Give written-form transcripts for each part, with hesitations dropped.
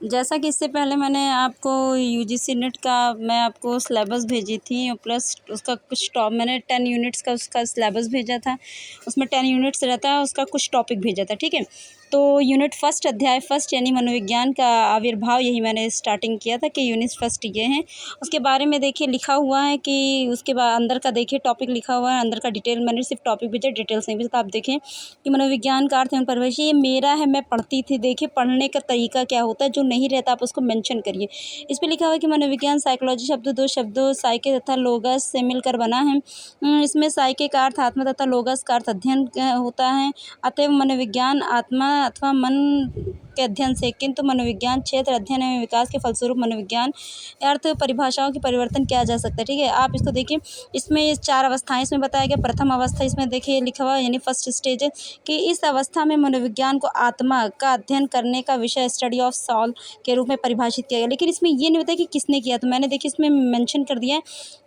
जैसा कि इससे पहले मैंने आपको यूजीसी नेट का मैं आपको सिलेबस भेजी थी और प्लस उसका कुछ टॉप मैंने 10 यूनिट्स का उसका सिलेबस भेजा था। उसमें 10 यूनिट्स रहता है, उसका कुछ टॉपिक भेजा था, ठीक है। तो यूनिट फर्स्ट अध्याय फर्स्ट यानी मनोविज्ञान का आविर्भाव, यही मैंने स्टार्टिंग किया था कि यूनिट फर्स्ट ये हैं। उसके बारे में देखिए लिखा हुआ है कि उसके बाद अंदर का देखिए टॉपिक लिखा हुआ है, अंदर का डिटेल मैंने सिर्फ टॉपिक भेजा, डिटेल्स नहीं भेजा। तो आप देखें कि मनोविज्ञान का अर्थ एवं परिभाषा ये मेरा है, मैं पढ़ती थी। देखिए पढ़ने का तरीका क्या होता है, जो नहीं रहता आप उसको मेंशन करिए। इस पे लिखा हुआ है कि मनोविज्ञान साइकोलॉजी शब्द दो शब्दों साइके तथा लोगस से मिलकर बना है। इसमें साइके का अर्थ आत्मा तथा लोगस का अर्थ अध्ययन होता है। अतएव मनोविज्ञान आत्मा अथवा मन के अध्ययन से, किंतु मनोविज्ञान क्षेत्र अध्ययन एवं विकास के फलस्वरूप मनोविज्ञान अर्थ परिभाषाओं की परिवर्तन किया जा सकता है, ठीक है। आप इसको देखिए, इसमें ये 4 अवस्थाएं इसमें बताया गया। प्रथम अवस्था इसमें देखिए लिखा हुआ यानी फर्स्ट स्टेज है कि इस अवस्था में मनोविज्ञान को आत्मा का अध्ययन करने का विषय स्टडी ऑफ सॉल के रूप में परिभाषित किया गया। लेकिन इसमें ये नहीं बताया कि किसने किया, तो मैंने देखिए इसमें मेंशन कर दिया है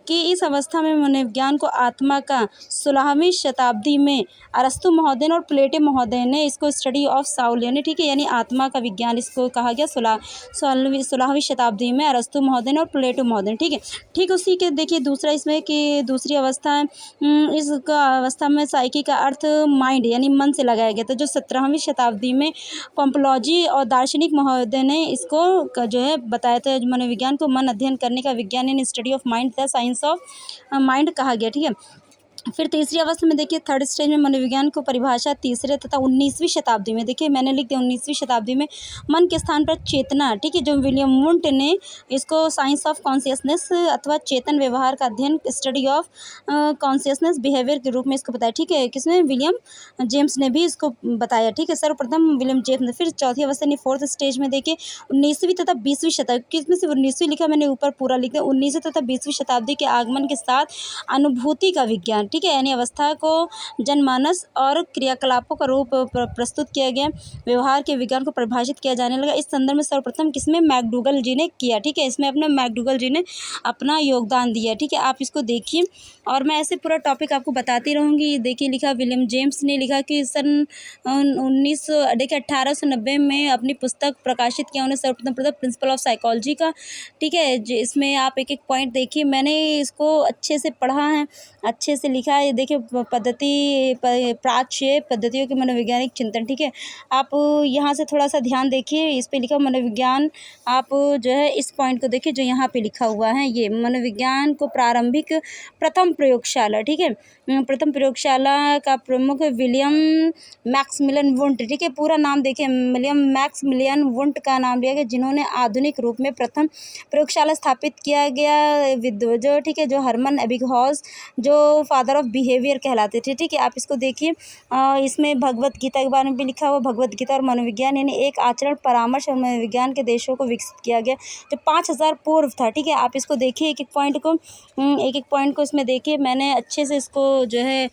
कि इस अवस्था में मनोविज्ञान को आत्मा का 16वीं शताब्दी में अरस्तु महोदय और प्लेटो महोदय ने इसको स्टडी ऑफ साउल यानी, ठीक है, यानी आत्मा का विज्ञान इसको कहा गया 16वीं शताब्दी में अरस्तु महोदय और प्लेटो महोदय, ठीक है। ठीक उसी के देखिए दूसरा इसमें कि दूसरी अवस्था है, इसका अवस्था में साइकी का अर्थ माइंड यानी मन से लगाया गया था, जो 17वीं शताब्दी में पंपलॉजी और दार्शनिक महोदय ने इसको जो है बताया था। मनोविज्ञान को मन अध्ययन करने का विज्ञान यानी स्टडी ऑफ माइंड था, साइंस ऑफ माइंड कहा गया, ठीक है। फिर तीसरी अवस्था में देखिए थर्ड स्टेज में मनोविज्ञान को परिभाषा तीसरे तथा 19वीं शताब्दी में, देखिए मैंने लिख दिया 19वीं शताब्दी में मन के स्थान पर चेतना, ठीक है, जो विलियम वुंट ने इसको साइंस ऑफ कॉन्शियसनेस अथवा चेतन व्यवहार का अध्ययन स्टडी ऑफ कॉन्शियसनेस बिहेवियर के रूप में इसको बताया, ठीक है। किसने? विलियम जेम्स ने भी इसको बताया, ठीक है, सर्वप्रथम विलियम जेम्स ने। फिर चौथी अवस्था यानी फोर्थ स्टेज में देखिए 19वीं तथा 20वीं शताब्दी, इसमें सिर्फ 19वीं लिखा, मैंने ऊपर पूरा लिख दिया। 19वीं तथा 20वीं शताब्दी के आगमन के साथ अनुभूति का विज्ञान, ठीक है, यानी अवस्था को जनमानस और क्रियाकलापों का रूप प्रस्तुत किया गया, व्यवहार के विज्ञान को परिभाषित किया जाने लगा। इस संदर्भ में सर्वप्रथम किसमें? मैकडूगल जी ने किया, ठीक है, इसमें अपने मैकडूगल जी ने अपना योगदान दिया, ठीक है। आप इसको देखिए और मैं ऐसे पूरा टॉपिक आपको बताती रहूँगी। देखिए लिखा विलियम जेम्स ने लिखा कि सन 1890 में अपनी पुस्तक प्रकाशित किया उन्हें सर्वप्रथम प्रिंसिपल ऑफ साइकोलॉजी का, ठीक है। इसमें आप एक एक पॉइंट देखिए, मैंने इसको अच्छे से पढ़ा है, अच्छे से लिखा है। देखिए प्राच्य पद्धतियों के मनोवैज्ञानिक चिंतन, ठीक है। आप यहाँ से थोड़ा सा ध्यान देखिए, इस पे लिखा मनोविज्ञान, आप जो है इस पॉइंट को देखिए जो यहाँ पे लिखा हुआ है, ये मनोविज्ञान को प्रारंभिक प्रथम प्रयोगशाला, ठीक है, प्रथम प्रयोगशाला का प्रमुख विलियम मैक्समिलियन वुंट, ठीक है, पूरा नाम देखिए विलियम मैक्समिलियन वुंट का नाम लिया गया, जिन्होंने आधुनिक रूप में प्रथम प्रयोगशाला स्थापित किया गया जो, ठीक है, जो हरमन एबिंगहॉस जो फादर ऑफ बिहेवियर कहलाते थे, ठीक है। आप इसको देखिए, इसमें भगवत गीता के बारे में भी लिखा हुआ, भगवत गीता और मनोविज्ञान यानी एक आचरण परामर्श और मनोविज्ञान के देशों को विकसित किया गया जो 5000 पूर्व था, ठीक है। आप इसको देखिए एक एक पॉइंट को इसमें देखिए, मैंने अच्छे से इसको जो है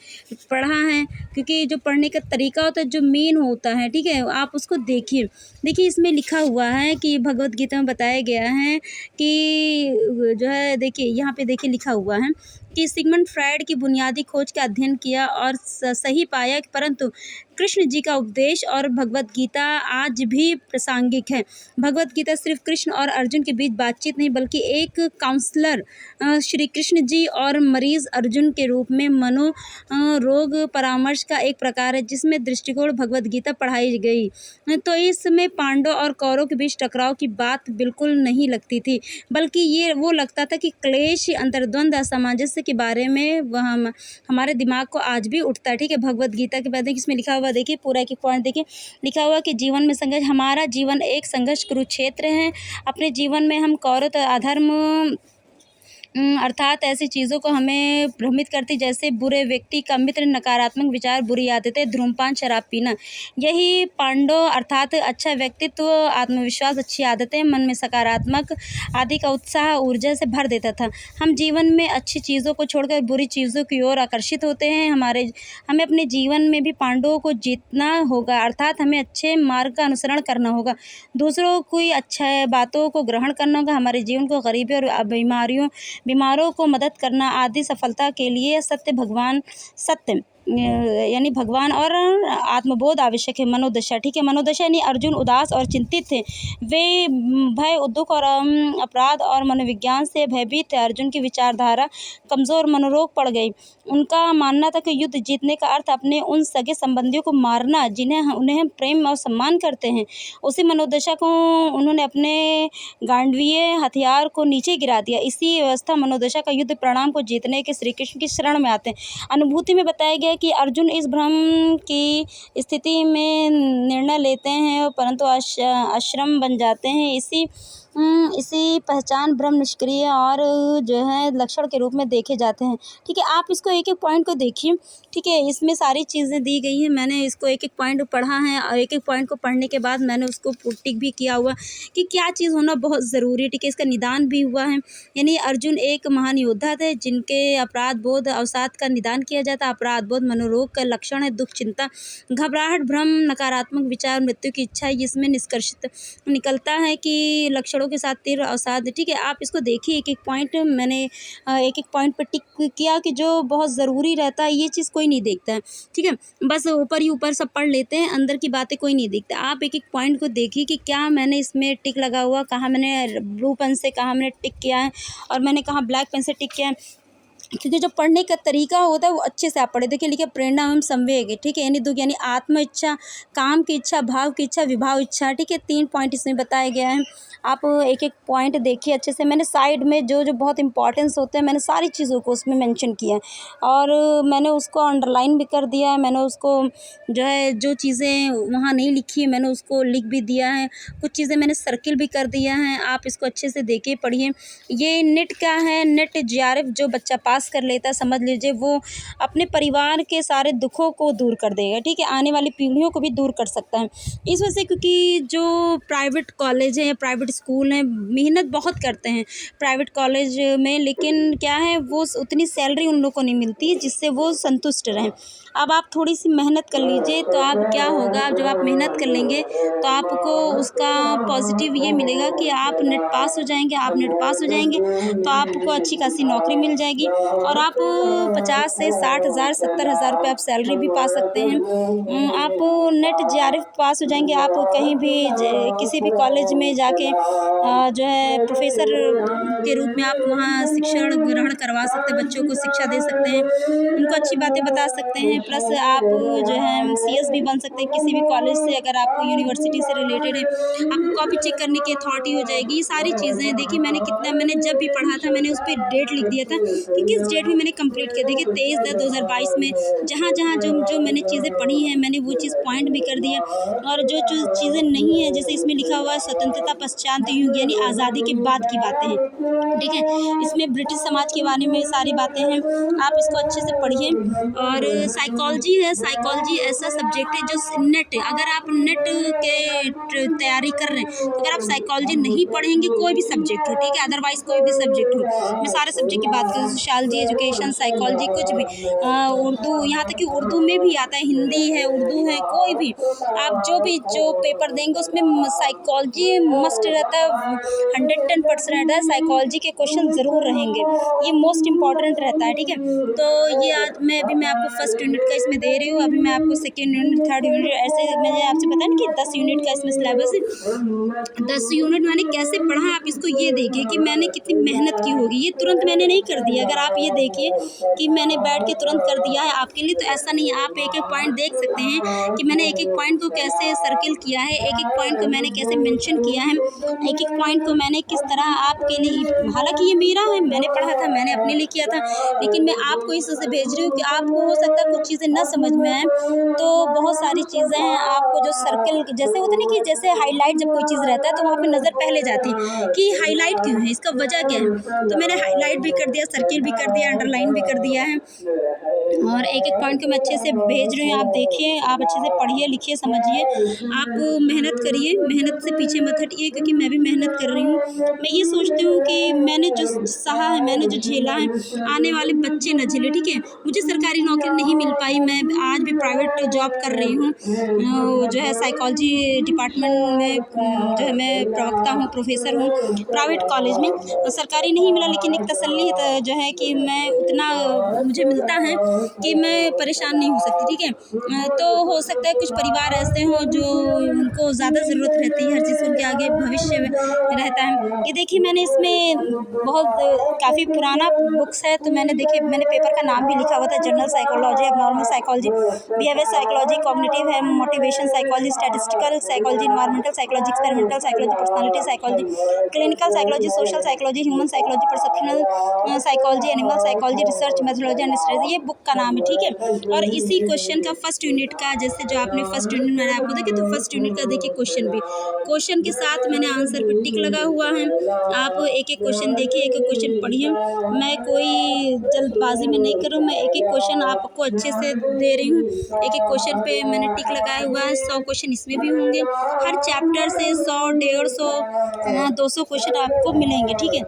पढ़ा है, क्योंकि जो पढ़ने का तरीका होता है जो मेन होता है, ठीक है, आप उसको देखिए। देखिए इसमें लिखा हुआ है कि भगवत गीता में बताया गया है कि जो है, देखिए यहाँ पे देखिए लिखा हुआ है कि सिगमंड फ्रायड की बुनियादी खोज का अध्ययन किया और सही पाया, परंतु कृष्ण जी का उपदेश और भगवत गीता आज भी प्रासंगिक है। भगवत गीता सिर्फ कृष्ण और अर्जुन के बीच बातचीत नहीं, बल्कि एक काउंसलर श्री कृष्ण जी और मरीज अर्जुन के रूप में मनो रोग परामर्श का एक प्रकार है, जिसमें दृष्टिकोण भगवत गीता पढ़ाई गई। तो इसमें पांडव और कौरव के बीच टकराव की बात बिल्कुल नहीं लगती थी, बल्कि ये वो लगता था कि क्लेश, अंतर्द्वंद, असामंजस्य के बारे में वह हमारे दिमाग को आज भी उठता है, ठीक है। भगवत गीता के बाद इसमें लिखा हुआ देखिए, पूरा एक पॉइंट देखिए, लिखा हुआ कि जीवन में संघर्ष, हमारा जीवन एक संघर्ष कुरुक्षेत्र है। अपने जीवन में हम कौरव अधर्म अर्थात ऐसी चीज़ों को हमें भ्रमित करती, जैसे बुरे व्यक्ति का मित्र, नकारात्मक विचार, बुरी आदतें, धूम्रपान, शराब पीना। यही पांडव अर्थात अच्छा व्यक्तित्व, आत्मविश्वास, अच्छी आदतें, मन में सकारात्मक आदि का उत्साह, ऊर्जा से भर देता था। हम जीवन में अच्छी चीज़ों को छोड़कर बुरी चीज़ों की ओर आकर्षित होते हैं। हमें अपने जीवन में भी पांडवों को जीतना होगा, अर्थात हमें अच्छे मार्ग का अनुसरण करना होगा, दूसरों की अच्छा बातों को ग्रहण करना होगा, हमारे जीवन को गरीबी और बीमारों को मदद करना आदि सफलता के लिए सत्य यानी भगवान और आत्मबोध आवश्यक है। मनोदशा, ठीक है, मनोदशा यानी अर्जुन उदास और चिंतित थे। वे भय, दुख और अपराध और मनोविज्ञान से भयभीत थे। अर्जुन की विचारधारा कमज़ोर, मनोरोग पड़ गई। उनका मानना था कि युद्ध जीतने का अर्थ अपने उन सगे संबंधियों को मारना उन्हें हम प्रेम और सम्मान करते हैं। उसी मनोदशा को उन्होंने अपने गांडीव हथियार को नीचे गिरा दिया। इसी अवस्था मनोदशा का युद्ध परिणाम को जीतने के श्री कृष्ण की शरण में आते हैं। अनुभूति में बताया गया कि अर्जुन इस भ्रम की स्थिति में निर्णय लेते हैं परंतु आश्रम बन जाते हैं। इसी पहचान भ्रम निष्क्रिय और जो है लक्षण के रूप में देखे जाते हैं। ठीक है, आप इसको एक एक पॉइंट को देखिए। ठीक है, इसमें सारी चीज़ें दी गई हैं। मैंने इसको एक एक पॉइंट पढ़ा है और एक एक पॉइंट को पढ़ने के बाद मैंने उसको टिक भी किया हुआ कि क्या चीज़ होना बहुत ज़रूरी है। ठीक है, इसका निदान भी हुआ है। यानी अर्जुन एक महान योद्धा थे जिनके अपराध बोध अवसाद का निदान किया जाता। अपराध बोध मनोरोग का लक्षण है। दुख, चिंता, घबराहट, भ्रम, नकारात्मक विचार, मृत्यु की इच्छा, इसमें निष्कर्षित निकलता है कि लक्षणों के साथ तीव्र अवसाद। ठीक है, आप इसको देखिए। एक एक पॉइंट मैंने एक एक पॉइंट पर टिक किया कि जो बहुत ज़रूरी रहता है, ये चीज़ कोई नहीं देखता है। ठीक है, बस ऊपर ही ऊपर सब पढ़ लेते हैं, अंदर की बातें कोई नहीं देखता। आप एक एक पॉइंट को देखिए कि क्या मैंने इसमें टिक लगा हुआ, कहाँ मैंने ब्लू पेन से कहाँ मैंने टिक किया है और मैंने कहाँ ब्लैक पेन से टिक किया है। क्योंकि जो पढ़ने का तरीका होता है वो अच्छे से आप पढ़े। देखिए लिखिए प्रेरणा एवं संवेग। ठीक है, यानी दुख यानी आत्म इच्छा, काम की इच्छा, भाव की इच्छा, विभाव इच्छा। ठीक है, 3 पॉइंट इसमें बताया गया है। आप एक एक पॉइंट देखिए अच्छे से। मैंने साइड में जो जो बहुत इंपॉर्टेंस होते हैं मैंने सारी चीज़ों को उसमें मेंशन किया है और मैंने उसको अंडरलाइन भी कर दिया है। मैंने उसको जो है जो चीज़ें वहाँ नहीं लिखी है मैंने उसको लिख भी दिया है। कुछ चीज़ें मैंने सर्किल भी कर दिया है। आप इसको अच्छे से देखिए, पढ़िए। ये नेट क्या है, नेट जेआरएफ जो बच्चा पास कर लेता है, समझ लीजिए वो अपने परिवार के सारे दुखों को दूर कर देगा। ठीक है, आने वाली पीढ़ियों को भी दूर कर सकता है। इस वजह से क्योंकि जो प्राइवेट कॉलेज है या प्राइवेट स्कूल हैं मेहनत बहुत करते हैं प्राइवेट कॉलेज में, लेकिन क्या है वो उतनी सैलरी उन लोगों को नहीं मिलती जिससे वो संतुष्ट रहें। अब आप थोड़ी सी मेहनत कर लीजिए तो आप क्या होगा, जब आप मेहनत कर लेंगे तो आपको उसका पॉजिटिव ये मिलेगा कि आप नेट पास हो जाएंगे। आप नेट पास हो जाएंगे तो आपको अच्छी खासी नौकरी मिल जाएगी और आप 50 से 60,000 70,000 रुपये आप सैलरी भी पा सकते हैं। आप नेट जेआरएफ पास हो जाएंगे, आप कहीं भी किसी भी कॉलेज में जाके जो है प्रोफेसर के रूप में आप वहाँ शिक्षण ग्रहण करवा सकते हैं, बच्चों को शिक्षा दे सकते हैं, उनको अच्छी बातें बता सकते हैं। प्लस आप जो है सीएस भी बन सकते हैं किसी भी कॉलेज से, अगर आपको यूनिवर्सिटी से रिलेटेड है। आपको कॉपी चेक करने की अथॉरिटी हो जाएगी। ये सारी चीज़ें देखिए मैंने जब भी पढ़ा था मैंने उस पर डेट लिख दिया था कि किस डेट में मैंने कंप्लीट किया। देखिए 23/10/2022 में जहाँ जहाँ जो मैंने चीज़ें पढ़ी हैं मैंने वो चीज़ पॉइंट भी कर दिया। और जो चीज़ें नहीं है जैसे इसमें लिखा हुआ है स्वतंत्रता पश्चात युग यानी आज़ादी के बाद की बातें हैं। ठीक है, इसमें ब्रिटिश समाज के बारे में सारी बातें हैं, आप इसको अच्छे से पढ़िए। और साइकोलॉजी है, साइकोलॉजी ऐसा सब्जेक्ट है जो नेट, अगर आप नेट के तैयारी कर रहे हैं तो अगर आप साइकोलॉजी नहीं पढ़ेंगे कोई भी सब्जेक्ट हो, ठीक है, अदरवाइज़ कोई भी सब्जेक्ट हो, मैं सारे सब्जेक्ट की बात करूँ, सोशियोलॉजी, एजुकेशन, साइकोलॉजी, कुछ भी, उर्दू, यहाँ तक कि उर्दू में भी आता है, हिंदी है, उर्दू है, कोई भी आप जो पेपर देंगे उसमें साइकोलॉजी मस्ट रहता है, 110% रहता है। साइकोलॉजी के क्वेश्चन ज़रूर रहेंगे, ये मोस्ट इंपॉर्टेंट रहता है। ठीक है, तो ये आज मैं आपको फर्स्ट यूनिट का इसमें दे रही हूँ, अभी मैं आपको सेकेंड यूनिट, थर्ड यूनिट, ऐसे मैंने आपसे बताया ना कि 10 यूनिट का इसमें सिलेबस है। 10 यूनिट मैंने कैसे पढ़ा आप इसको ये देखिए कि मैंने कितनी मेहनत की होगी। ये तुरंत मैंने नहीं कर दिया, अगर आप ये देखिए कि मैंने बैठ के तुरंत कर दिया है आपके लिए, तो ऐसा नहीं है। आप एक एक पॉइंट देख सकते हैं कि मैंने एक एक पॉइंट को कैसे सर्किल किया है, एक एक पॉइंट को मैंने कैसे मेंशन किया है, एक एक पॉइंट को मैंने किस तरह आपके लिए, हालांकि ये मेरा है, मैंने पढ़ा था, मैंने अपने लिए किया था, लेकिन मैं आपको इस से भेज रही हूँ कि आपको हो सकता है कुछ चीज़ें ना समझ में आए, तो बहुत सारी चीज़ें हैं। आपको जो सर्किल जैसे होता नहीं कि जैसे हाईलाइट जब कोई चीज़ रहता है तो वहाँ पे नज़र पहले जाती है कि हाईलाइट क्यों है, इसका वजह क्या है, तो मैंने हाईलाइट भी कर दिया, सर्किल भी कर दिया, अंडरलाइन भी कर दिया है और एक एक पॉइंट को मैं अच्छे से भेज रही हूँ। आप देखिए, आप अच्छे से पढ़िए, लिखिए, समझिए, आप मेहनत करिए, मेहनत से पीछे मत हटिए, क्योंकि मैं भी मेहनत कर रही हूँ। मैं ये सोचती हूँ कि मैंने जो सहा है, मैंने जो झेला है, आने वाले बच्चे न झेले। ठीक है, मुझे सरकारी नौकरी नहीं मिल पाई, मैं आज भी प्राइवेट जॉब कर रही हूँ, जो है साइकोलॉजी डिपार्टमेंट में जो है मैं प्रवक्ता हूँ, प्रोफेसर हूँ प्राइवेट कॉलेज में। सरकारी नहीं मिला, लेकिन एक तसल्ली जो है कि मैं उतना मुझे मिलता है कि मैं परेशान नहीं हो सकती, ठीक है। तो हो सकता है कुछ परिवार ऐसे हों जो उनको ज़्यादा ज़रूरत रहती है हर चीज़, उनके आगे भविष्य में रहता है। ये देखिए मैंने इसमें बहुत काफ़ी पुराना बुक्स है, तो मैंने पेपर का नाम भी लिखा हुआ था, general psychology, abnormal psychology, behaviour psychology, cognitive है, motivation psychology, statistical psychology, environmental psychology, experimental psychology, personality psychology, clinical psychology, social psychology, human psychology, perceptual psychology, animal psychology, research methodology and strategy, ये book का नाम है, ठीक है। और इसी question का फर्स्ट यूनिट का, जैसे जो आपने फर्स्ट यूनिट मैंने आपको देखिए, तो फर्स्ट यूनिट का देखिए क्वेश्चन भी, क्वेश्चन के साथ मैंने आंसर पे टिक लगा हुआ है। आप एक एक क्वेश्चन देखिए, एक एक क्वेश्चन पढ़िए, मैं कोई जल्दबाजी में नहीं करूँ, मैं एक एक क्वेश्चन आपको अच्छे से दे रही हूँ। एक एक क्वेश्चन पे मैंने टिक लगाया हुआ है, 100 क्वेश्चन इसमें भी होंगे, हर चैप्टर से 100, 150, 200 क्वेश्चन आपको मिलेंगे, ठीक है।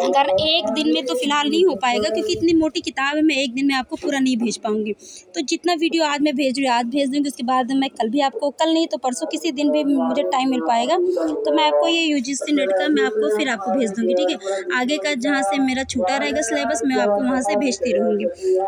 अगर एक दिन में तो फिलहाल नहीं हो पाएगा, क्योंकि इतनी मोटी किताब है, मैं एक दिन में आपको पूरा नहीं भेज पाऊंगी। तो जितना वीडियो आज मैं भेज रही हूँ आज भेज दूँगी, उसके बाद मैं कल भी आपको, कल नहीं तो परसों किसी दिन भी मुझे टाइम मिल पाएगा तो मैं आपको ये यूजीसी नेट का मैं आपको फिर आपको भेज दूँगी, ठीक है। आगे का जहाँ से मेरा छूटा रहेगा सिलेबस, मैं आपको वहाँ से भेजती रहूँगी।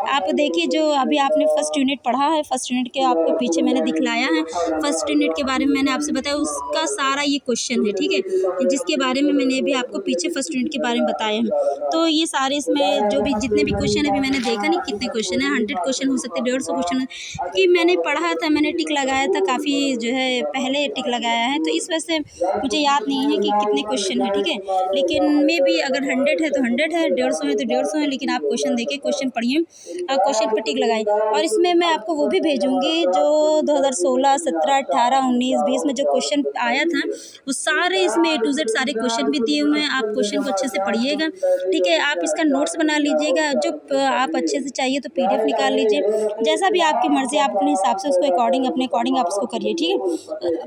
आप देखिए, जो अभी आपने फर्स्ट यूनिट पढ़ा है, फर्स्ट यूनिट के आपको पीछे मैंने दिखलाया है, फर्स्ट यूनिट के बारे में मैंने आपसे बताया, उसका सारा ये क्वेश्चन है, ठीक है, जिसके बारे में मैंने भी आपको पीछे फर्स्ट यूनिट के बारे में बताया है। तो ये सारे इसमें जो भी जितने भी क्वेश्चन है, अभी मैंने देखा नहीं कितने क्वेश्चन है, 100 क्वेश्चन हो सकते, 150 क्वेश्चन है, क्योंकि मैंने पढ़ा था, मैंने टिक लगाया था, काफ़ी जो है पहले टिक लगाया है, तो इस वजह से मुझे याद नहीं है कि कितने क्वेश्चन है, ठीक है। लेकिन मे भी अगर 100 है तो 100 है, 150 है तो 150 है, लेकिन आप क्वेश्चन देखिए, क्वेश्चन पढ़िए और क्वेश्चन पर टिक लगाइए। और इसमें मैं आपको वो भी भेजूँगी जो 2016, 17, 18, 19, 20 में जो क्वेश्चन आया था, वो सारे इसमें A to Z सारे क्वेश्चन भी दिए हुए हैं। आप क्वेश्चन को अच्छे से पढ़िएगा, ठीक है। आप इसका नोट्स बना लीजिएगा, जो आप अच्छे से चाहिए तो PDF निकाल लीजिए, जैसा भी आपकी मर्ज़ी, आप अपने हिसाब से उसको अपने अकॉर्डिंग आप उसको करिए, ठीक है।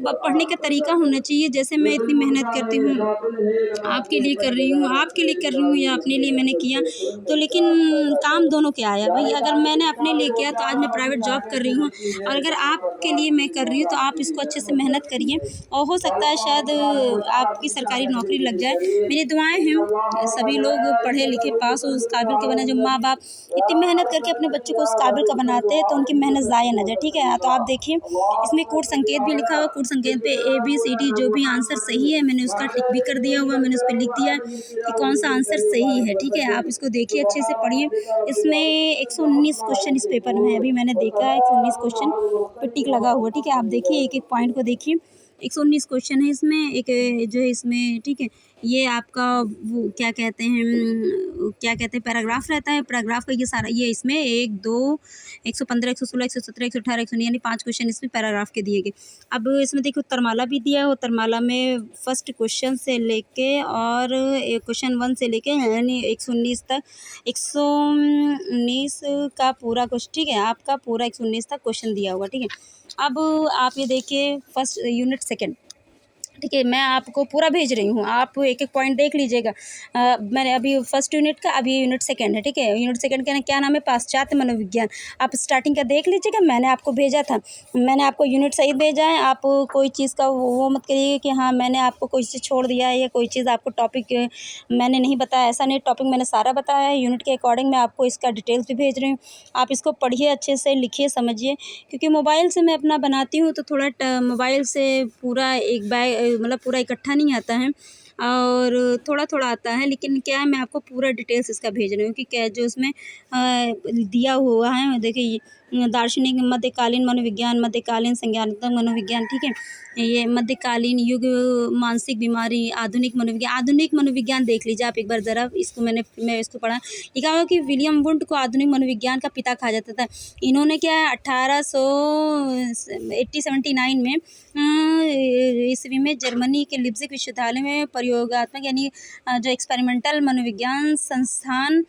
अब पढ़ने का तरीका होना चाहिए, जैसे मैं इतनी मेहनत करती हूँ, आपके लिए कर रही हूँ, आपके लिए कर रही हूँ या अपने लिए मैंने किया, तो लेकिन काम दोनों के आया भाई। अगर मैंने अपने लिए किया तो आज मैं प्राइवेट जॉब कर रही हूँ, और अगर आपके लिए मैं कर रही हूँ तो आप इसको अच्छे से मेहनत करिए, और हो सकता है शायद आपकी सरकारी नौकरी लग जाए। मेरी दुआएं हैं सभी लोग पढ़े लिखे पास हो, उस काबिल के बने। जो माँ बाप इतनी मेहनत करके अपने बच्चे को उस काबिल का बनाते हैं, तो उनकी मेहनत ज़ाया न जाए, ठीक है। तो आप देखिए, इसमें कूट संकेत भी लिखा हुआ, कूट संकेत पे ABCD जो भी आंसर सही है मैंने उसका टिक भी कर दिया हुआ, मैंने उस पर लिख दिया है कि कौन सा आंसर सही है, ठीक है। आप इसको देखिए, अच्छे से पढ़िए। इसमें 119 क्वेश्चन इस पेपर में है, अभी मैंने देखा है 119 क्वेश्चन पे टिक लगा हुआ, ठीक है। आप देखिए, एक एक पॉइंट को देखिए, 119 क्वेश्चन है इसमें, एक जो है इसमें, ठीक है। ये आपका वो क्या कहते हैं पैराग्राफ रहता है, पैराग्राफ का ये सारा, ये इसमें 1, 2, 115, 116, 117, 118, 119 यानी 5 क्वेश्चन इसमें पैराग्राफ के दिए गए। अब इसमें देखिए उत्तरमाला भी दिया है, उत्तरमाला में फर्स्ट क्वेश्चन से लेके और क्वेश्चन 1 से लेके यानी 119 तक, 119 का पूरा क्वेश्चन, ठीक है, आपका पूरा 119 तक क्वेश्चन दिया होगा, ठीक है। अब आप ये देखिए फर्स्ट यूनिट सेकंड, ठीक है, मैं आपको पूरा भेज रही हूँ, आप एक एक पॉइंट देख लीजिएगा। मैंने अभी फर्स्ट यूनिट का, अभी यूनिट सेकंड है, ठीक है। यूनिट सेकंड का क्या नाम है, पाश्चात्य मनोविज्ञान। आप स्टार्टिंग का देख लीजिएगा, मैंने आपको भेजा था, मैंने आपको यूनिट सही भेजा है। आप कोई चीज़ का वो मत करिए कि हाँ मैंने आपको कोई चीज़ छोड़ दिया है या कोई चीज़ आपको टॉपिक मैंने नहीं बताया, ऐसा नहीं, टॉपिक मैंने सारा बताया है। यूनिट के अकॉर्डिंग मैं आपको इसका डिटेल्स भी भेज रही हूँ, आप इसको पढ़िए, अच्छे से लिखिए, समझिए, क्योंकि मोबाइल से मैं अपना बनाती हूँ तो थोड़ा मोबाइल से पूरा एक बैग मतलब पूरा इकट्ठा नहीं आता है, और थोड़ा थोड़ा आता है, लेकिन क्या है मैं आपको पूरा डिटेल्स इसका भेज रही हूँ कि क्या जो उसमें दिया हुआ है। देखिए, दार्शनिक मध्यकालीन मनोविज्ञान, मध्यकालीन संज्ञानात्मक मनोविज्ञान, ठीक है, ये मध्यकालीन युग, मानसिक बीमारी, आधुनिक मनोविज्ञान देख लीजिए आप एक बार ज़रा। इसको मैं इसको पढ़ा, लिखा हुआ कि विलियम वुंट को आधुनिक मनोविज्ञान का पिता कहा जाता था। इन्होंने क्या है 1879 में ईस्वी में जर्मनी के लिप्जिग विश्वविद्यालय में प्रयोगात्मक यानी जो एक्सपेरिमेंटल मनोविज्ञान संस्थान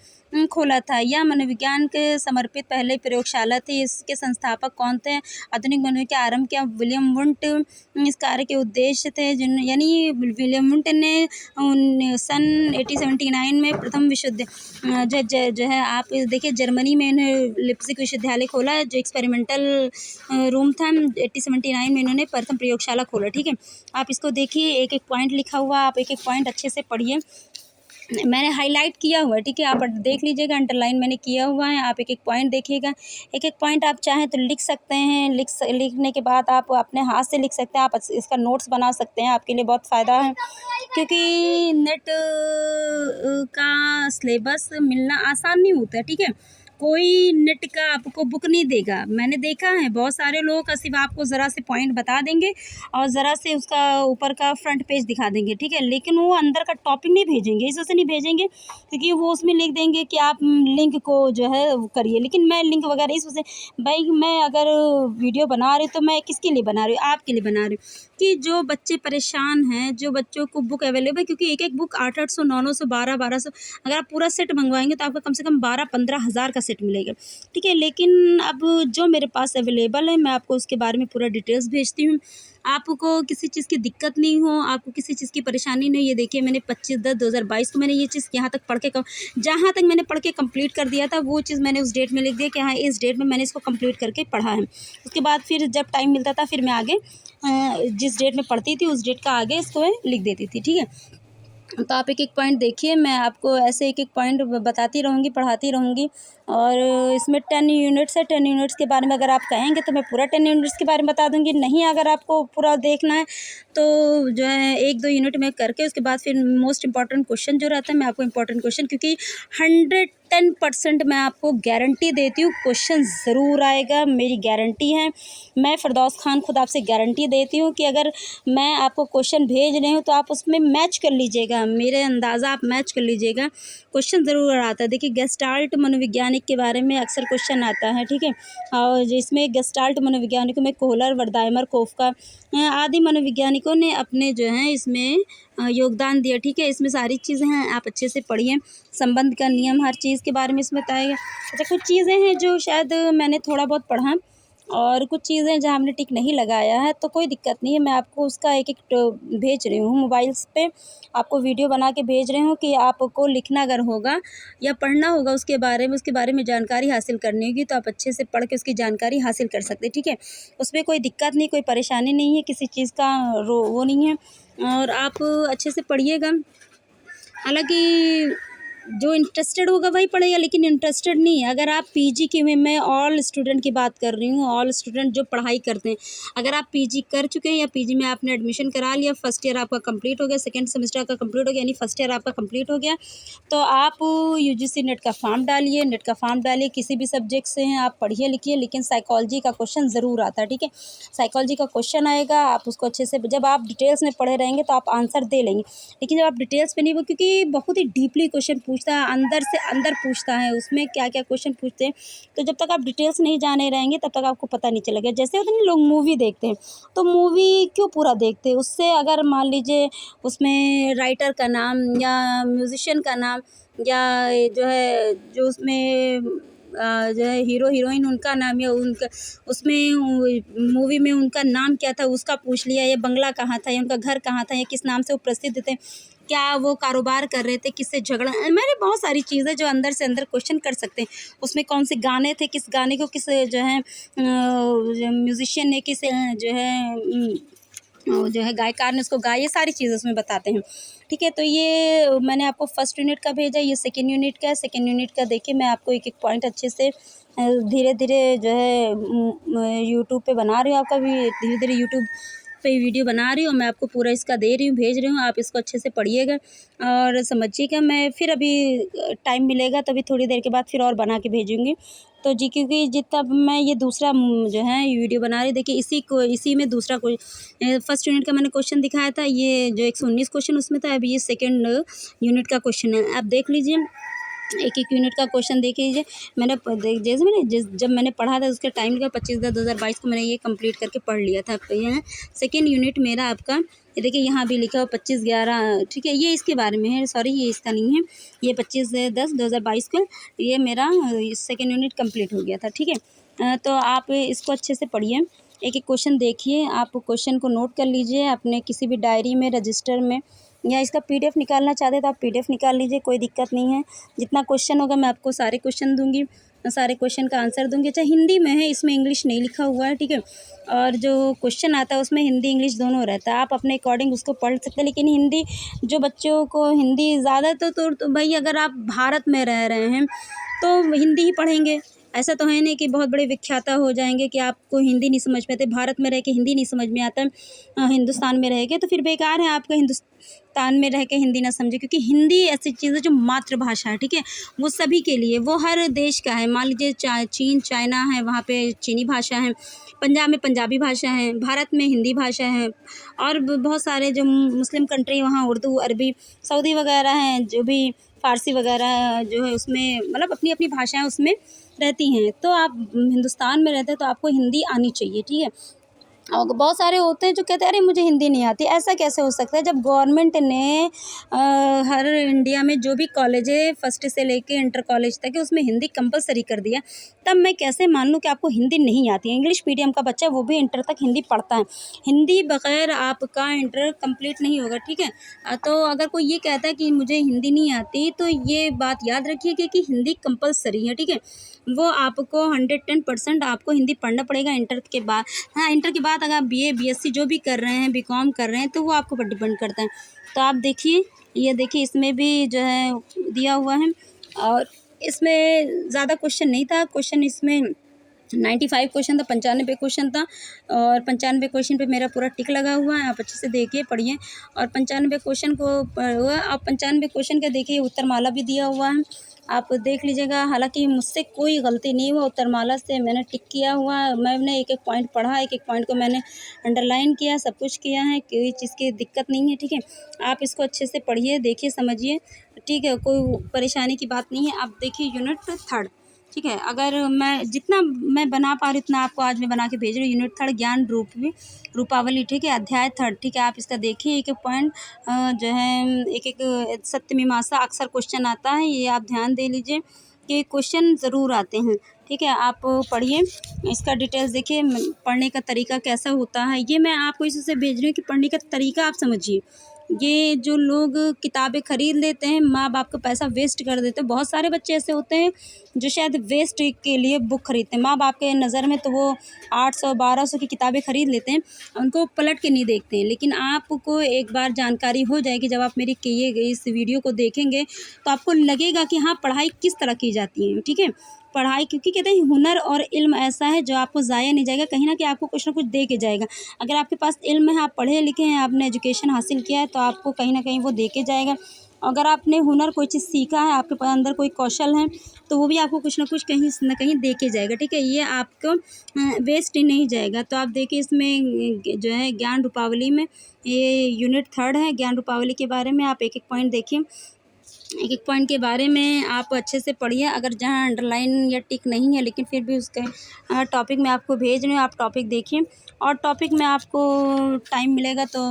खोला था। यह मनोविज्ञान के समर्पित पहले प्रयोगशाला थी। इसके संस्थापक कौन थे? आधुनिक मनोविज्ञान का आरंभ किया विलियम वुंट। इस कार्य के उद्देश्य थे यानी विलियम वुंट ने सन 1879 में प्रथम जो है आप देखिए जर्मनी में इन्हें लिप्जिग विश्वविद्यालय खोला है, जो एक्सपेरिमेंटल रूम था। 1879 में इन्होंने प्रथम प्रयोगशाला खोला, ठीक है। आप इसको देखिए, एक एक पॉइंट लिखा हुआ, आप एक एक पॉइंट अच्छे से पढ़िए। मैंने हाईलाइट किया हुआ है, ठीक है, आप देख लीजिएगा, अंडरलाइन मैंने किया हुआ है। आप एक एक पॉइंट देखिएगा, एक एक पॉइंट आप चाहें तो लिख सकते हैं। लिखने के बाद आप अपने हाथ से लिख सकते हैं, आप इसका नोट्स बना सकते हैं, आपके लिए बहुत फ़ायदा है। क्योंकि नेट का सिलेबस मिलना आसान नहीं होता है, ठीक है। कोई नेट का आपको बुक नहीं देगा। मैंने देखा है बहुत सारे लोग का सिर्फ आपको ज़रा से पॉइंट बता देंगे और ज़रा से उसका ऊपर का फ्रंट पेज दिखा देंगे, ठीक है, लेकिन वो अंदर का टॉपिक नहीं भेजेंगे। इस वजह से नहीं भेजेंगे क्योंकि वो उसमें लिख देंगे कि आप लिंक को जो है वो करिए, लेकिन मैं लिंक वगैरह इस वजह से, भाई मैं अगर वीडियो बना रही तो मैं किसके लिए बना रही हूँ, आपके लिए बना रही हूँ कि जो बच्चे परेशान हैं, जो बच्चों को बुक अवेलेबल, क्योंकि एक एक बुक 800 900 1200 अगर आप पूरा सेट मंगवाएंगे तो आपका कम से कम 12-15 हज़ार का सेट मिलेगा, ठीक है। लेकिन अब जो मेरे पास अवेलेबल है मैं आपको उसके बारे में पूरा डिटेल्स भेजती हूँ। आपको किसी चीज़ की दिक्कत नहीं हो, आपको किसी चीज़ की परेशानी नहीं। ये देखिए मैंने 25/10/2022 को मैंने ये चीज़ यहाँ तक पढ़ के जहाँ तक मैंने पढ़ के कंप्लीट कर दिया था वो चीज़ मैंने उस डेट में लिख दिया कि हाँ इस डेट में मैंने इसको कंप्लीट करके पढ़ा है। उसके बाद फिर जब टाइम मिलता था फिर मैं आगे जिस डेट में पढ़ती थी उस डेट का आगे इसको मैं लिख देती थी, ठीक है। तो आप एक एक पॉइंट देखिए, मैं आपको ऐसे एक एक पॉइंट बताती रहूँगी, पढ़ाती रहूँगी। और इसमें 10 यूनिट्स है। 10 यूनिट्स के बारे में अगर आप कहेंगे तो मैं पूरा 10 यूनिट्स के बारे में बता दूँगी। नहीं अगर आपको पूरा देखना है तो जो है 1-2 यूनिट में करके उसके बाद फिर मोस्ट इंपॉर्टेंट क्वेश्चन जो रहता है मैं आपको इंपॉर्टेंट क्वेश्चन, क्योंकि 110% मैं आपको गारंटी देती हूँ क्वेश्चन ज़रूर आएगा, मेरी गारंटी है। मैं फ़िरदौस खान खुद आपसे गारंटी देती हूँ कि अगर मैं आपको क्वेश्चन भेज रही हूँ तो आप उसमें मैच कर लीजिएगा, मेरे अंदाज़ा आप मैच कर लीजिएगा, क्वेश्चन ज़रूर आता है। देखिए गेस्टाल्ट मनोवैज्ञानिक के बारे में अक्सर क्वेश्चन आता है, ठीक है। और जिसमें गेस्टाल्ट मनोवैज्ञानिकों में कोहलर, वर्दाइमर, कोफका आदि मनोवैज्ञानिकों ने अपने जो हैं इसमें योगदान दिया, ठीक है। इसमें सारी चीज़ें हैं, आप अच्छे से पढ़िए। संबंध का नियम हर चीज़ के बारे में इसमें बताया गया। अच्छा कुछ चीज़ें हैं जो शायद मैंने थोड़ा बहुत पढ़ा और कुछ चीज़ें जहाँ हमने टिक नहीं लगाया है तो कोई दिक्कत नहीं है, मैं आपको उसका एक एक भेज रही हूँ मोबाइल्स पे, आपको वीडियो बना के भेज रही हूँ कि आपको लिखना अगर होगा या पढ़ना होगा उसके बारे में जानकारी हासिल करनी होगी तो आप अच्छे से पढ़ के उसकी जानकारी हासिल कर सकते हैं, ठीक है। उसमें कोई दिक्कत नहीं, कोई परेशानी नहीं है, किसी चीज़ का वो नहीं है और आप अच्छे से पढ़िएगा। हालाँकि जो इंटरेस्टेड होगा वही पढ़ेगा, लेकिन इंटरेस्टेड नहीं है। अगर आप पीजी की मैं ऑल स्टूडेंट की बात कर रही हूँ, ऑल स्टूडेंट जो पढ़ाई करते हैं, अगर आप पीजी कर चुके हैं या पीजी में आपने एडमिशन करा लिया, फर्स्ट ईयर आपका कंप्लीट हो गया, सेकंड सेमेस्टर का कंप्लीट हो गया, यानी फर्स्ट ईयर आपका कंप्लीट हो गया, तो आप यूजीसी नेट का फॉर्म डालिए। नेट का फॉर्म डालिए, किसी भी सब्जेक्ट से हैं आप पढ़िए लिखिए, लेकिन साइकोलॉजी का क्वेश्चन ज़रूर आता है, ठीक है। साइकोलॉजी का क्वेश्चन आएगा, आप उसको अच्छे से, जब आप डिटेल्स में पढ़े रहेंगे तो आप आंसर दे लेंगे, लेकिन जब आप डिटेल्स में नहीं, वो क्योंकि बहुत ही डीपली क्वेश्चन पूछता है, अंदर से अंदर पूछता है, उसमें क्या क्या क्वेश्चन पूछते हैं, तो जब तक आप डिटेल्स नहीं जाने रहेंगे तब तक आपको पता नहीं चलेगा। जैसे होते हैं लोग मूवी देखते हैं, तो मूवी क्यों पूरा देखते हैं, उससे अगर मान लीजिए उसमें राइटर का नाम या म्यूजिशियन का नाम या जो है जो उसमें जो है हीरो हीरोइन उनका नाम या उनका उसमें मूवी में उनका नाम क्या था उसका पूछ लिया, या बंगला कहाँ था, या उनका घर कहाँ था, या किस नाम से वो प्रसिद्ध थे, क्या वो कारोबार कर रहे थे, किससे झगड़ा, मैंने बहुत सारी चीज़ें जो अंदर से अंदर क्वेश्चन कर सकते हैं। उसमें कौन से गाने थे, किस गाने को किस जो है म्यूजिशियन ने किस जो है गायकार ने उसको गाया, ये सारी चीज़ें उसमें बताते हैं, ठीक है। तो ये मैंने आपको फर्स्ट यूनिट का भेजा, ये सेकेंड यूनिट का है। सेकेंड यूनिट का देखिए मैं आपको एक एक पॉइंट अच्छे से धीरे धीरे जो है यूट्यूब पे बना रही हूँ, आपका भी धीरे धीरे यूट्यूब पे वीडियो बना रही हूँ, मैं आपको पूरा इसका दे रही हूँ, भेज रही हूँ, आप इसको अच्छे से पढ़िएगा और समझिएगा। मैं फिर अभी टाइम मिलेगा तभी थोड़ी देर के बाद फिर और बना के भेजूँगी। तो जी क्योंकि जितना मैं ये दूसरा जो है वीडियो बना रही, देखिए इसी में दूसरा कोई फर्स्ट यूनिट का मैंने क्वेश्चन दिखाया था, ये जो 119 क्वेश्चन उसमें था, अभी ये सेकेंड यूनिट का क्वेश्चन है, आप देख लीजिए। एक एक यूनिट का क्वेश्चन देख लीजिए। मैंने जब मैंने पढ़ा था उसका टाइम लगा 25/10/2022 को मैंने ये कंप्लीट करके पढ़ लिया था। तो ये है सेकेंड यूनिट मेरा आपका, ये देखिए यहाँ भी लिखा हुआ 25/11, ठीक है, ये इसके बारे में है, सॉरी ये इसका नहीं है, ये 25/10/2022 को ये मेरा सेकेंड यूनिट कंप्लीट हो गया था, ठीक है। तो आप इसको अच्छे से पढ़िए, एक एक क्वेश्चन देखिए, आप क्वेश्चन को नोट कर लीजिए अपने किसी भी डायरी में, रजिस्टर में, या इसका पीडीएफ निकालना चाहते तो आप पीडीएफ निकाल लीजिए, कोई दिक्कत नहीं है। जितना क्वेश्चन होगा मैं आपको सारे क्वेश्चन दूंगी, सारे क्वेश्चन का आंसर दूंगी। अच्छा, हिंदी में है, इसमें इंग्लिश नहीं लिखा हुआ है, ठीक है। और जो क्वेश्चन आता है उसमें हिंदी इंग्लिश दोनों रहता है, आप अपने अकॉर्डिंग उसको पढ़ सकते हैं। लेकिन हिंदी जो बच्चों को हिंदी ज़्यादा तो भाई अगर आप भारत में रह रहे हैं तो हिंदी ही पढ़ेंगे। ऐसा तो है नहीं कि बहुत बड़े विख्याता हो जाएंगे कि आपको हिंदी नहीं समझ में आते। भारत में रह के हिंदी नहीं समझ में आता, हिंदुस्तान में रह के तो फिर बेकार है आपका हिंदुस्तान में रह के हिंदी ना समझे। क्योंकि हिंदी ऐसी चीज़ है जो मातृभाषा है, ठीक है, वो सभी के लिए, वो हर देश का है। मान लीजिए चीन, चाइना है, वहाँ पे चीनी भाषा है, पंजाब में पंजाबी भाषा है, भारत में हिंदी भाषा है, और बहुत सारे जो मुस्लिम कंट्री वहाँ उर्दू, अरबी, सऊदी वगैरह हैं, जो भी फ़ारसी वगैरह जो है उसमें मतलब अपनी अपनी भाषाएं उसमें रहती हैं। तो आप हिंदुस्तान में रहते हैं तो आपको हिंदी आनी चाहिए, ठीक है। और बहुत सारे होते हैं जो कहते हैं अरे मुझे हिंदी नहीं आती। ऐसा कैसे हो सकता है जब गवर्नमेंट ने हर इंडिया में जो भी कॉलेज है फर्स्ट से लेके इंटर कॉलेज तक है उसमें हिंदी कंपलसरी कर दिया, तब मैं कैसे मान लूँ कि आपको हिंदी नहीं आती है। इंग्लिश मीडियम का बच्चा वो भी इंटर तक हिंदी पढ़ता है, हिंदी बगैर आपका इंटर कंप्लीट नहीं होगा, ठीक है। तो अगर कोई ये कहता है कि मुझे हिंदी नहीं आती तो ये बात याद रखिए कि हिंदी कंपलसरी है, ठीक है। वो आपको 110% आपको हिंदी पढ़ना पड़ेगा इंटर के बाद। हाँ, इंटर के बाद अगर आप बीए, बीएससी जो भी कर रहे हैं, बीकॉम कर रहे हैं तो वो आपके ऊपर डिपेंड करता है। तो आप देखिए, ये देखिए इसमें भी जो है दिया हुआ है, और इसमें ज़्यादा क्वेश्चन नहीं था। क्वेश्चन इसमें 95 क्वेश्चन था, 95 क्वेश्चन था, और 95 क्वेश्चन पे मेरा पूरा टिक लगा हुआ है। आप अच्छे से देखिए, पढ़िए, और 95 क्वेश्चन को हुआ। आप 95 क्वेश्चन का देखिए उत्तरमाला भी दिया हुआ है, आप देख लीजिएगा। हालांकि मुझसे कोई गलती नहीं हुआ, उत्तरमाला से मैंने टिक किया हुआ है। मैंने एक एक पॉइंट पढ़ा, एक एक पॉइंट को मैंने अंडरलाइन किया, सब कुछ किया है, कोई चीज़ की दिक्कत नहीं है, ठीक है। आप इसको अच्छे से पढ़िए, देखिए, समझिए, ठीक है, कोई परेशानी की बात नहीं है। आप देखिए यूनिट 3, ठीक है। अगर मैं जितना मैं बना पा रही हूँ उतना आपको आज मैं बना के भेज रही हूँ। यूनिट 3 ज्ञान रूपावली, ठीक है, अध्याय 3, ठीक है। आप इसका देखिए एक एक पॉइंट जो है एक एक सत्यमीमांसा अक्सर क्वेश्चन आता है, ये आप ध्यान दे लीजिए कि क्वेश्चन ज़रूर आते हैं, ठीक है। आप पढ़िए, इसका डिटेल्स देखिए, पढ़ने का तरीका कैसा होता है। ये मैं आपको इससे भेज रही हूँ कि पढ़ने का तरीका आप समझिए। ये जो लोग किताबें ख़रीद लेते हैं, माँ बाप का पैसा वेस्ट कर देते हैं। बहुत सारे बच्चे ऐसे होते हैं जो शायद वेस्ट के लिए बुक खरीदते हैं। माँ बाप के नज़र में तो वो 800-1200 की किताबें ख़रीद लेते हैं, उनको पलट के नहीं देखते हैं। लेकिन आपको एक बार जानकारी हो जाएगी, जब आप मेरी किए गए इस वीडियो को देखेंगे तो आपको लगेगा कि हाँ, पढ़ाई किस तरह की जाती है, ठीक है। पढ़ाई, क्योंकि कहते हैं हुनर और इल्म ऐसा है जो आपको ज़ाया नहीं जाएगा, कहीं ना कहीं आपको कुछ ना कुछ दे के जाएगा। अगर आपके पास इल्म है, आप पढ़े लिखे हैं, आपने एजुकेशन हासिल किया है, तो आपको कहीं ना कहीं वो दे के जाएगा। अगर आपने हुनर कोई चीज़ सीखा है, आपके पास अंदर कोई कौशल है, तो वो भी आपको कुछ ना कुछ कहीं ना कहीं दे के जाएगा, ठीक है। ये आपको वेस्ट ही नहीं जाएगा। तो आप देखिए इसमें जो है ज्ञान रूपावली में ये यूनिट 3 है, ज्ञान रूपावली के बारे में आप एक एक पॉइंट देखिए, एक एक पॉइंट के बारे में आप अच्छे से पढ़िए। अगर जहाँ अंडरलाइन या टिक नहीं है, लेकिन फिर भी उसके टॉपिक में आपको भेज रही हूँ, आप टॉपिक देखिए। और टॉपिक में आपको टाइम मिलेगा तो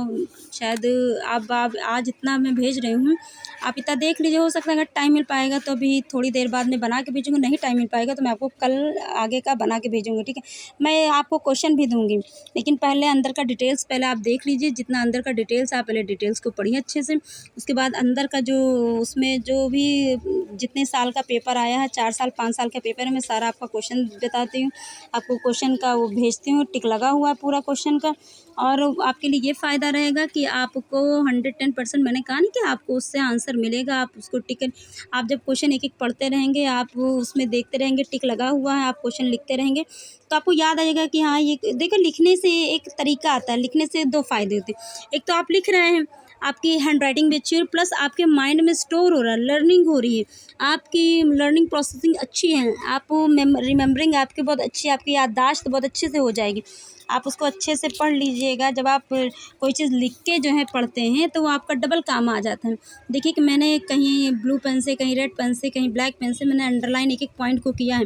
शायद आप आज इतना मैं भेज रही हूँ, आप इतना देख लीजिए। हो सकता है अगर टाइम मिल पाएगा तो अभी थोड़ी देर बाद मैं बना के भेजूँगी, नहीं टाइम मिल पाएगा तो मैं आपको कल आगे का बना के भेजूँगी, ठीक है। मैं आपको क्वेश्चन भी दूँगी, लेकिन पहले अंदर का डिटेल्स पहले आप देख लीजिए। जितना अंदर का डिटेल्स, आप पहले डिटेल्स को पढ़िए अच्छे से। उसके बाद अंदर का जो उसमें जो भी जितने साल का पेपर आया है, 4 साल 5 साल का पेपर है, मैं सारा आपका क्वेश्चन बताती हूँ आपको। क्वेश्चन का वो भेजती हूँ, टिक लगा हुआ है पूरा क्वेश्चन का। और आपके लिए ये फ़ायदा रहेगा कि आपको 110% मैंने कहा नहीं कि आपको उससे आंसर मिलेगा। आप उसको टिक, आप जब क्वेश्चन एक एक पढ़ते रहेंगे, आप उसमें देखते रहेंगे, टिक लगा हुआ है, आप क्वेश्चन लिखते रहेंगे, तो आपको याद आ जाएगा कि हाँ ये देखो। लिखने से एक तरीका आता है, लिखने से 2 फ़ायदे होते हैं। एक तो आप लिख रहे हैं, आपकी हैंड राइटिंग भी अच्छी है, प्लस आपके माइंड में स्टोर हो रहा है, लर्निंग हो रही है, आपकी लर्निंग प्रोसेसिंग अच्छी है, आप रिमेम्बरिंग आपकी बहुत अच्छी, आपकी याददाश्त बहुत अच्छे से हो जाएगी। आप उसको अच्छे से पढ़ लीजिएगा। जब आप कोई चीज़ लिख के जो है पढ़ते हैं तो वो आपका डबल काम आ जाता है। देखिए कि मैंने कहीं ब्लू पेन से, कहीं रेड पेन से, कहीं ब्लैक पेन से मैंने अंडरलाइन एक एक पॉइंट को किया है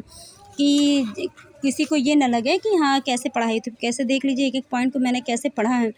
कि किसी को ये ना लगे कि हाँ कैसे पढ़ाई, तो कैसे देख लीजिए एक एक पॉइंट को मैंने कैसे पढ़ा है।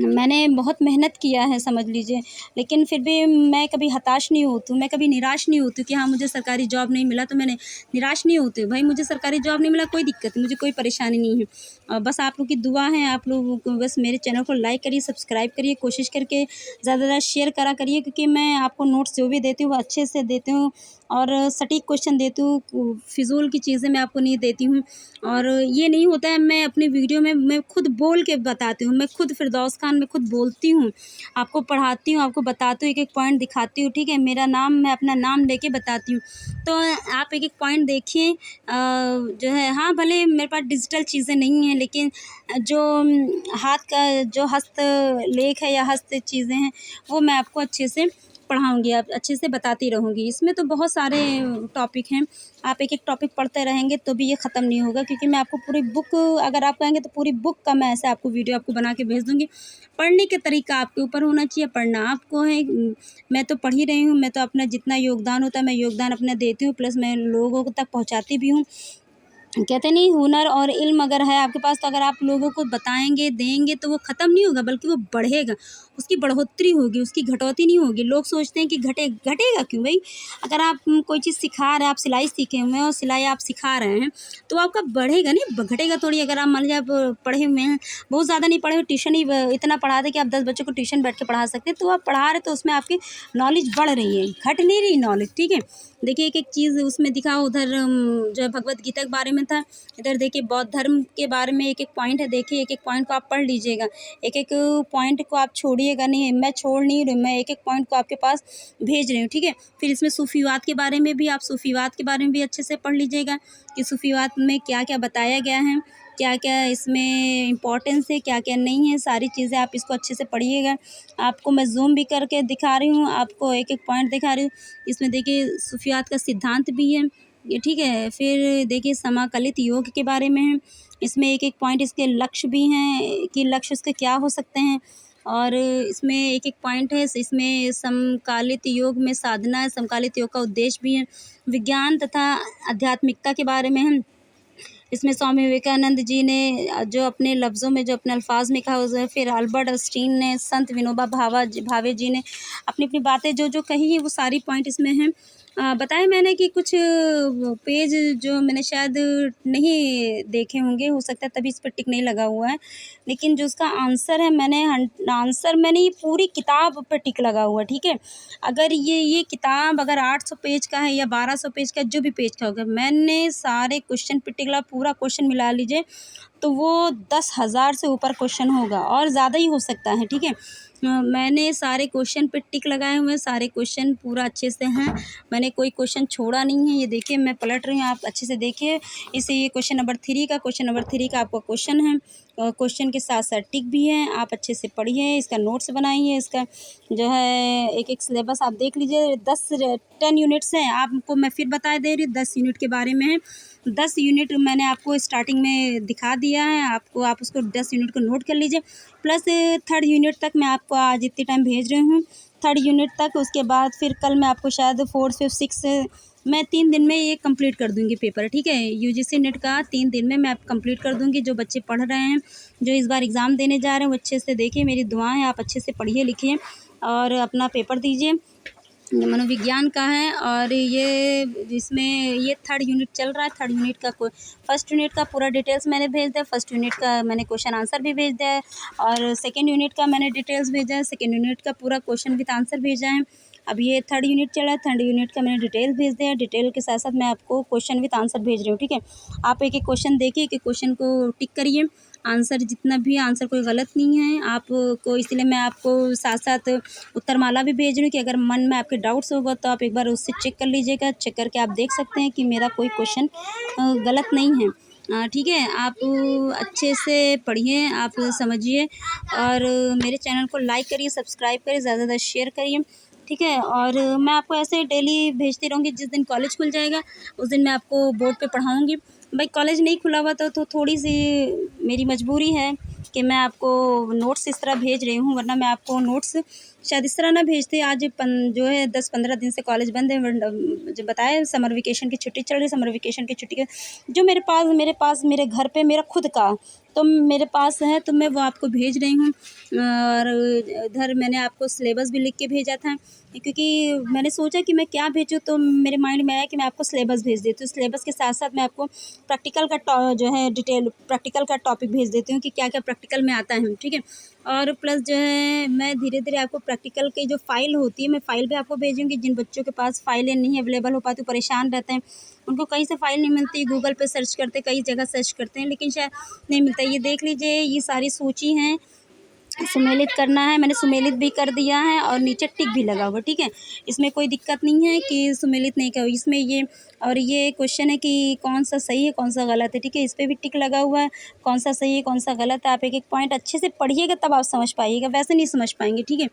मैंने बहुत मेहनत किया है समझ लीजिए, लेकिन फिर भी मैं कभी हताश नहीं होती हूँ, मैं कभी निराश नहीं होती हूँ कि हाँ मुझे सरकारी जॉब नहीं मिला तो मैंने निराश नहीं होती हूँ। भाई मुझे सरकारी जॉब नहीं मिला कोई दिक्कत नहीं, मुझे कोई परेशानी नहीं है। बस आप लोग की दुआ है, आप लोग को बस मेरे चैनल को लाइक करिए, सब्सक्राइब करिए, कोशिश करके ज़्यादा से ज़्यादा शेयर करा करिए, क्योंकि मैं आपको नोट्स जो भी देती हूँ वो अच्छे से देती हूँ और सटीक क्वेश्चन देती हूँ, फिजूल की चीज़ें मैं आपको नहीं देती हूँ। और ये नहीं होता है, मैं अपनी वीडियो में मैं खुद बोल के बताती हूँ, मैं खुद फिरदौस खान मैं खुद बोलती हूँ, आपको पढ़ाती हूँ, आपको बताती हूँ, एक एक पॉइंट दिखाती हूँ, ठीक है। मेरा नाम मैं अपना नाम लेके बताती हूँ, तो आप एक एक पॉइंट देखिए। जो है हाँ भले मेरे पास डिजिटल चीज़ें नहीं हैं, लेकिन जो हाथ का जो हस्तलेख है या हस्त चीज़ें हैं वो मैं आपको अच्छे से पढ़ाऊँगी, आप अच्छे से बताती रहूँगी। इसमें तो बहुत सारे टॉपिक हैं, आप एक एक टॉपिक पढ़ते रहेंगे तो भी ये ख़त्म नहीं होगा, क्योंकि मैं आपको पूरी बुक, अगर आप कहेंगे तो पूरी बुक का मैं ऐसे आपको वीडियो आपको बना के भेज दूँगी। पढ़ने का तरीका आपके ऊपर होना चाहिए, पढ़ना आपको है। मैं तो पढ़ ही रही हूँ, मैं तो अपना जितना योगदान होता है मैं योगदान अपना देती हूँ, प्लस मैं लोगों तक पहुँचाती भी हूँ। कहते नहीं, हुनर और इल्म अगर है आपके पास तो अगर आप लोगों को बताएंगे देंगे तो वो ख़त्म नहीं होगा, बल्कि वो बढ़ेगा, उसकी बढ़ोतरी होगी, उसकी घटौती नहीं होगी। लोग सोचते हैं कि घटेगा क्यों भाई? अगर आप कोई चीज़ सिखा रहे हैं, आप सिलाई सीखे हुए हैं और सिलाई आप सिखा रहे हैं तो आपका बढ़ेगा नहीं, घटेगा थोड़ी। अगर आप मान लीजिए आप पढ़े हुए हैं, बहुत ज़्यादा नहीं पढ़े हुए, ट्यूशन ही इतना पढ़ा दें कि आप 10 बच्चों को ट्यूशन बैठ के पढ़ा सकते हैं, तो आप पढ़ा रहे तो उसमें आपकी नॉलेज बढ़ रही है, घट नहीं रही नॉलेज, ठीक है। देखिए एक एक चीज़ उसमें दिखा, उधर जो है भगवत गीता के बारे में था, इधर देखिए बौद्ध धर्म के बारे में एक एक पॉइंट है, देखिए एक एक पॉइंट को आप पढ़ लीजिएगा, एक एक पॉइंट को आप छोड़िएगा नहीं, मैं छोड़ नहीं रही, मैं एक एक पॉइंट को आपके पास भेज रही हूँ, ठीक है। फिर इसमें सूफीवाद के बारे में भी, आप सूफीवाद के बारे में भी अच्छे से पढ़ लीजिएगा कि सूफीवाद में क्या क्या बताया गया है, क्या क्या इसमें इम्पोर्टेंस है, क्या क्या नहीं है, सारी चीज़ें आप इसको अच्छे से पढ़िएगा। आपको मैं ज़ूम भी करके दिखा रही हूँ, आपको एक एक पॉइंट दिखा रही हूँ। इसमें देखिए सूफियात का सिद्धांत भी है ये, ठीक है। फिर देखिए समाकलित योग के बारे में है, इसमें एक एक पॉइंट इसके लक्ष्य भी हैं कि लक्ष्य उसके क्या हो सकते हैं। और इसमें एक एक पॉइंट है, इसमें समकालित योग में साधना है, समकालित योग का उद्देश्य भी है, विज्ञान तथा आध्यात्मिकता के बारे में है। इसमें स्वामी विवेकानंद जी ने जो अपने लफ्ज़ों में जो अपने अल्फाज में कहा उसे, फिर अल्बर्ट आइंस्टीन ने, संत विनोबा भावे जी ने अपनी अपनी बातें जो जो कही है वो सारी पॉइंट इसमें हैं। बताया मैंने कि कुछ पेज जो मैंने शायद नहीं देखे होंगे, हो सकता है तभी इस पर टिक नहीं लगा हुआ है, लेकिन जो उसका आंसर है मैंने ये पूरी किताब पे टिक लगा हुआ है, ठीक है। अगर ये किताब अगर 800 पेज का है या 1200 पेज का, जो भी पेज का होगा, मैंने सारे क्वेश्चन पे टिक लगा, पूरा क्वेश्चन मिला लीजिए तो वो 10,000 से ऊपर क्वेश्चन होगा और ज़्यादा ही हो सकता है, ठीक है। मैंने सारे क्वेश्चन पे टिक लगाए हुए हैं, सारे क्वेश्चन पूरा अच्छे से हैं, मैंने कोई क्वेश्चन छोड़ा नहीं है। ये देखिए मैं पलट रही हूँ, आप अच्छे से देखिए। इसे ये क्वेश्चन नंबर 3 का आपका क्वेश्चन है, क्वेश्चन के साथ साथ टिक भी है, आप अच्छे से पढ़िए, इसका नोट्स बनाइए, इसका जो है एक एक सिलेबस आप देख लीजिए। 10 यूनिट्स हैं, आपको मैं फिर बता दे रही हूँ, 10 यूनिट के बारे में है। 10 यूनिट मैंने आपको स्टार्टिंग में दिखा दिया है, आप उसको 10 यूनिट को नोट कर लीजिए। प्लस 3rd यूनिट तक मैं आपको आज इतने टाइम भेज रही हूँ, 3rd यूनिट तक। उसके बाद फिर कल मैं आपको शायद 4th 5th 6th, मैं 3 दिन में ये कंप्लीट कर दूंगी पेपर, ठीक है। यूजीसी नेट का 3 दिन में मैं कंप्लीट कर दूंगी। जो बच्चे पढ़ रहे हैं, जो इस बार एग्ज़ाम देने जा रहे हैं, वो अच्छे से देखिए, मेरी दुआएं, आप अच्छे से पढ़िए लिखिए और अपना पेपर दीजिए। मनोविज्ञान का है और ये इसमें ये 3rd यूनिट चल रहा है। 3rd यूनिट का फर्स्ट यूनिट का पूरा डिटेल्स मैंने भेज दिया, फर्स्ट यूनिट का मैंने क्वेश्चन आंसर भी भेज दिया है और 2nd यूनिट का मैंने डिटेल्स भेजा है, 2nd यूनिट का पूरा क्वेश्चन विद आंसर भेजा है। अब ये 3rd यूनिट चला है, 3rd यूनिट का मैंने डिटेल्स भेज दिया है, डिटेल के साथ साथ मैं आपको क्वेश्चन विद आंसर भेज रही हूँ, ठीक है। आप एक एक क्वेश्चन देखिए, एक एक क्वेश्चन को टिक करिए, आंसर जितना भी आंसर कोई गलत नहीं है आपको, इसलिए मैं आपको साथ साथ उत्तरमाला भी भेज रही हूँ कि अगर मन में आपके डाउट्स होगा तो आप एक बार उससे चेक कर लीजिएगा, चेक करके आप देख सकते हैं कि मेरा कोई क्वेश्चन गलत नहीं है, ठीक है। आप अच्छे से पढ़िए, आप समझिए और मेरे चैनल को लाइक करिए, सब्सक्राइब करिए, ज़्यादा से ज़्यादा शेयर करिए, ठीक है। और मैं आपको ऐसे डेली भेजती रहूँगी, जिस दिन कॉलेज खुल जाएगा उस दिन मैं आपको बोर्ड पे पढ़ाऊँगी। भाई कॉलेज नहीं खुला हुआ तो थोड़ी सी मेरी मजबूरी है कि मैं आपको नोट्स इस तरह भेज रही हूँ, वरना मैं आपको नोट्स शायद इस तरह ना भेजते। आज जो है 10-15 दिन से कॉलेज बंद है, जो बताया समर वेकेशन की छुट्टी चल रही, समर वेकेशन की छुट्टी के जो मेरे पास मेरे घर पे मेरा खुद का तो मेरे पास है, तो मैं वो आपको भेज रही हूँ। और इधर मैंने आपको सिलेबस भी लिख के भेजा था, क्योंकि मैंने सोचा कि मैं क्या भेजूँ, तो मेरे माइंड में आया कि मैं आपको सिलेबस भेज देती हूँ। सिलेबस के साथ साथ मैं आपको प्रैक्टिकल का जो है डिटेल प्रैक्टिकल का टॉपिक भेज देती हूँ कि क्या क्या प्रैक्टिकल में आता है, ठीक है। और प्लस जो है मैं धीरे धीरे आपको प्रैक्टिकल की जो फ़ाइल होती है, मैं फ़ाइल भी आपको भेजूँगी। जिन बच्चों के पास फ़ाइलें नहीं अवेलेबल हो पाती, परेशान रहते हैं, उनको कहीं से फ़ाइल नहीं मिलती, गूगल पे सर्च करते, कई जगह सर्च करते हैं, लेकिन शायद नहीं मिलता। ये देख लीजिए, ये सारी सूची हैं, सुमेलित करना है, मैंने सुमेलित भी कर दिया है और नीचे टिक भी लगा हुआ, ठीक है। इसमें कोई दिक्कत नहीं है कि सुमेलित नहीं कर, इसमें ये और ये क्वेश्चन है कि कौन सा सही है कौन सा गलत है, ठीक है। इस पे भी टिक लगा हुआ है, कौन सा सही है कौन सा गलत है। आप एक एक पॉइंट अच्छे से पढ़िएगा तब आप समझ पाइएगा, वैसे नहीं समझ पाएंगे, ठीक है।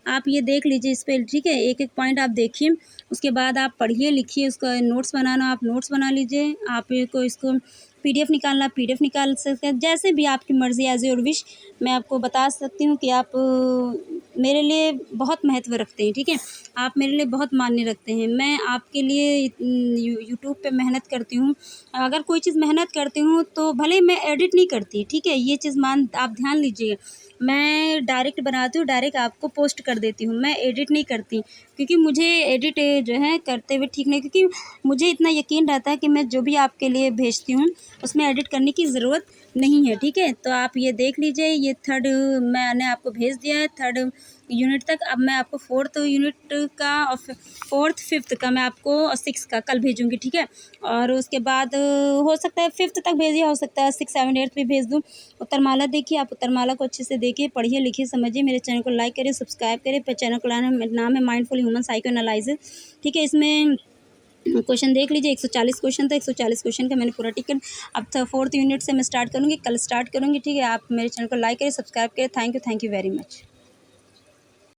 आप ये देख लीजिए इस पर, ठीक है। एक एक पॉइंट आप देखिए, उसके बाद आप पढ़िए, लिखिए, उसका नोट्स बनाना आप नोट्स बना लीजिए। आप को इसको पीडीएफ निकालना पीडीएफ निकाल सकते हैं, जैसे भी आपकी मर्ज़ी, एज़ योर विश। मैं आपको बता सकती हूँ कि आप मेरे लिए बहुत महत्व रखते हैं, ठीक है। आप मेरे लिए बहुत मायने रखते हैं। मैं आपके लिए यूट्यूब पे मेहनत करती हूँ। अगर कोई चीज़ मेहनत करती हूँ तो भले मैं एडिट नहीं करती, ठीक है, ये चीज़ आप ध्यान लीजिए। मैं डायरेक्ट बनाती हूँ, डायरेक्ट आपको पोस्ट कर देती हूँ, मैं एडिट नहीं करती, क्योंकि मुझे एडिट जो है करते हुए ठीक नहीं, क्योंकि मुझे इतना यकीन रहता है कि मैं जो भी आपके लिए भेजती हूँ उसमें एडिट करने की ज़रूरत नहीं है, ठीक है। तो आप ये देख लीजिए, ये थर्ड मैंने आपको भेज दिया है, थर्ड यूनिट तक। अब मैं आपको फोर्थ यूनिट का और फोर्थ फिफ्थ का मैं आपको और सिक्स का कल भेजूँगी, ठीक है। और उसके बाद हो सकता है फिफ्थ तक भेजिए, हो सकता है 6, 7, 8 भी भेज दूँ। उत्तरमाला देखिए, आप उत्तरमाला को अच्छे से देखिए, पढ़िए, लिखिए, समझिए। मेरे चैनल को लाइक करिए, सब्सक्राइब करिए। चैनल का नाम है माइंडफुल ह्यूमन साइको एनालिसिस, ठीक है। इसमें क्वेश्चन देख लीजिए, 140 क्वेश्चन था, 140 क्वेश्चन का मैंने पूरा टिकट। अब तो फोर्थ यूनिट से मैं स्टार्ट करूँगी, कल स्टार्ट करूँगी, ठीक है। आप मेरे चैनल को लाइक करिए, सब्सक्राइब करिए। Thank you very much.